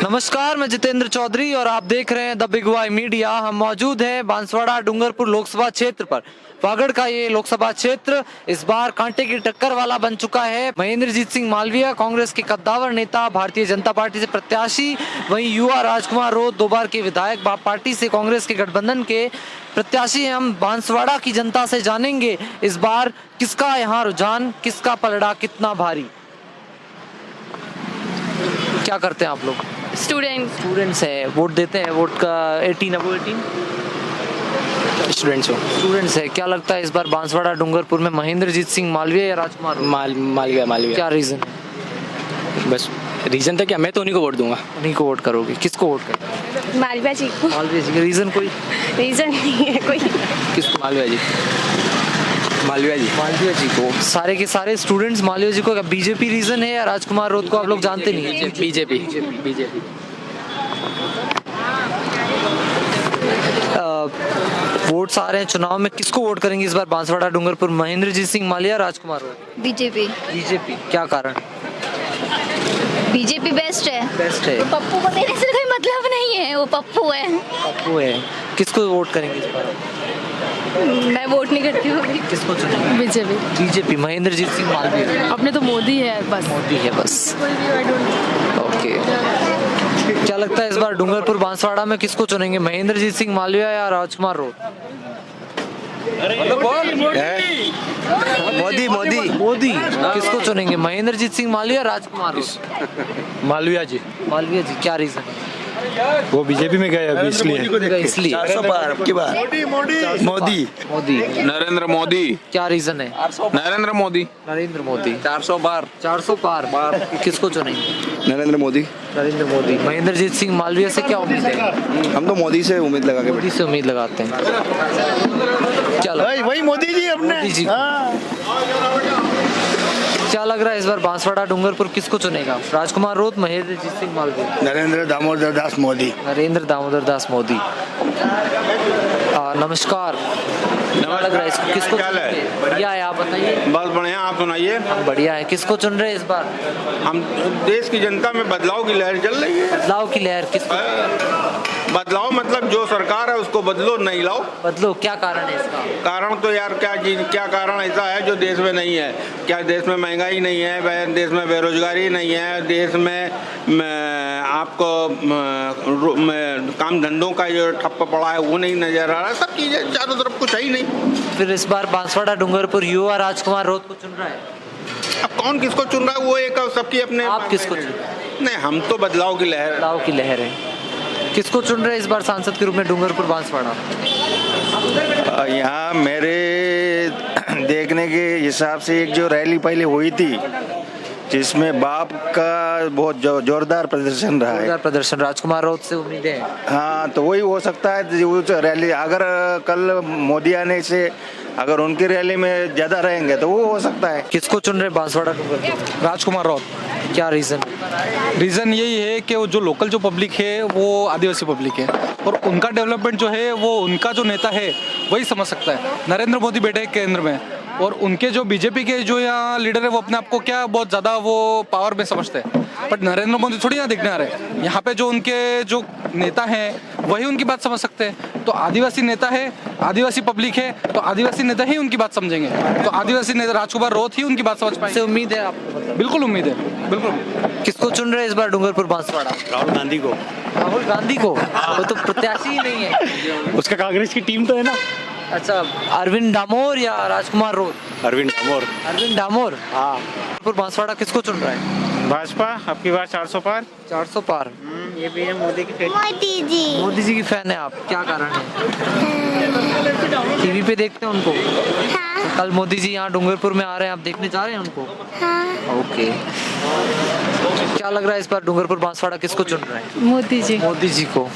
नमस्कार, मैं जितेंद्र चौधरी और आप देख रहे हैं द बिग वाई मीडिया। हम मौजूद हैं बांसवाड़ा डूंगरपुर लोकसभा क्षेत्र पर। वागड़ का ये लोकसभा क्षेत्र इस बार कांटे की टक्कर वाला बन चुका है। महेंद्रजीत सिंह मालवीय कांग्रेस के कद्दावर नेता, भारतीय जनता पार्टी से प्रत्याशी, वहीं युवा राजकुमार रोत 2 बार के विधायक, पार्टी से कांग्रेस के गठबंधन के प्रत्याशी हैं। हम बांसवाड़ा की जनता से जानेंगे इस बार किसका यहाँ रुझान, किसका पलड़ा कितना भारी। क्या करते हैं आप लोग? स्टूडेंट्स हैं, वोट देते हैं। वोट का 18 अबो 18 स्टूडेंट्स है। क्या लगता है इस बार बांसवाड़ा डूंगरपुर में महेंद्रजीत सिंह मालवीय या राजकुमार? मालवीय। क्या रीजन? बस रीजन था कि मैं तो उन्हीं को वोट दूंगा। उन्हीं को वोट करोगे? किसको वोट करोगे? मालवीय जी को। मालवीय जी। रीजन कोई? रीजन नहीं है कोई। किसको? मालवीय जी को। सारे के सारे स्टूडेंट्स मालवीय जी को। क्या बीजेपी रीजन है या राजकुमार रोत को आप लोग जानते नहीं है? बीजेपी। वोट्स आ रहे हैं चुनाव में, किसको वोट करेंगे इस बार बांसवाड़ा डूंगरपुर? महेंद्रजीत सिंह मालवीय या राजकुमार रोत? बीजेपी। क्या कारण? बीजेपी बेस्ट है। पप्पू को देने से कोई मतलब नहीं है, वो पप्पू है। किसको वोट करेंगे इस बार? मैं वोट नहीं करती हूँ। किसको चुनेंगे? बीजेपी। महेंद्रजीत सिंह मालवीय। अपने तो मोदी है बस। ओके। क्या लगता है इस बार डूंगरपुर बांसवाड़ा में किसको चुनेंगे? महेंद्रजीत सिंह मालवीय या राजकुमार रोत? मोदी। किसको चुनेंगे? महेंद्रजीत सिंह मालवीय या राजकुमार रोत? मालवीय जी। क्या रीजन? वो बीजेपी में गए अभी इसलिए 400 पार अब की बार। मोदी। नरेंद्र मोदी। क्या रीजन है? नरेंद्र मोदी। 400 पार। 400 पार। किसको चुनेंगे? नरेंद्र मोदी। महेंद्रजीत सिंह मालवीय से क्या उम्मीद है? हम तो मोदी से उम्मीद लगा के मोदी से उम्मीद लगाते हैं। चलो वही मोदी जी अपने। मोदी जी। क्या लग रहा है इस बार बांसवाड़ा डूंगरपुर किसको चुनेगा? राजकुमार रोत, महेंद्रजीत सिंह मालवीय? नरेंद्र दामोदर दास मोदी। नमस्कार। लग रहा है इसको किसको? क्या हाल है? बढ़िया है, आप बताइए। बस बढ़िया, आप सुनाइए। बढ़िया है। किसको चुन रहे हैं इस बार? हम देश की जनता में बदलाव की लहर चल रही है। बदलाव की लहर किसको? बदलाव मतलब जो सरकार है उसको बदलो, नहीं लाओ। बदलो। क्या कारण है इसका? कारण तो यार क्या कारण ऐसा है जो देश में नहीं है? क्या देश में महंगाई नहीं है? देश में बेरोजगारी नहीं है? देश में आपको काम धंधों का जो ठप्प पड़ा है वो नहीं नजर आ रहा है। सब चीजें चारों तरफ कुछ है ही नहीं। फिर इस बार बांसवाड़ा डूंगरपुर युवा राजकुमार रोत को चुन रहा है। अब कौन किसको चुन रहा है वो एक सबकी अपने। आप किसको चुन? नहीं, हम तो बदलाव की लहर है। किसको चुन रहे हैं इस बार सांसद के रूप में डूंगरपुर बांसवाड़ा? यहाँ मेरे देखने के हिसाब से एक जो रैली पहले हुई थी जिसमें बाप का बहुत जोरदार प्रदर्शन रहा है। राजकुमार रोत से उम्मीद है। हाँ, तो वही हो सकता है जो रैली। अगर कल मोदी आने से अगर उनकी रैली में ज्यादा रहेंगे तो वो हो सकता है। किसको चुन रहे बांसवाड़ा डूंगरपुर? राजकुमार रोत। क्या रीजन? रीजन यही है कि वो जो लोकल जो पब्लिक है वो आदिवासी पब्लिक है और उनका डेवलपमेंट जो है वो उनका जो नेता है वही समझ सकता है। नरेंद्र मोदी बैठे हैं केंद्र में और उनके जो बीजेपी के जो यहाँ लीडर है वो अपने आप को क्या बहुत ज्यादा वो पावर में समझते हैं, बट नरेंद्र मोदी थोड़ी यहाँ दिखने आ रहे हैं। यहाँ पे जो उनके जो नेता हैं वही उनकी बात समझ सकते हैं। तो आदिवासी नेता है, आदिवासी पब्लिक है, तो आदिवासी नेता ही उनकी बात समझेंगे। तो आदिवासी नेता राजकुमार रोत ही उनकी बात समझ पाएंगे। उम्मीद है आपको? बिल्कुल उम्मीद है, बिल्कुल। किसको चुन रहे हैं इस बार डूंगरपुर बांसवाड़ा? राहुल गांधी को। वो तो प्रत्याशी ही नहीं है। उसका कांग्रेस की टीम तो है ना। अच्छा, अरविंद डामोर या राजकुमार रोत? अरविंद डामोर। हाँ। बांसवाड़ा किसको चुन रहा है? भाजपा। आपकी बात 400 पार। 400 पार। ये भी है मोदी की फैन। मोदी जी की फैन है आप? क्या कारण है? टीवी पे देखते हैं उनको? हाँ। कल मोदी जी यहाँ डूंगरपुर में आ रहे हैं, आप देखने जा रहे हैं उनको? हाँ। ओके। क्या लग रहा है इस बार डूंगरपुर बांसवाड़ा किसको चुन रहे हैं? मोदी जी को।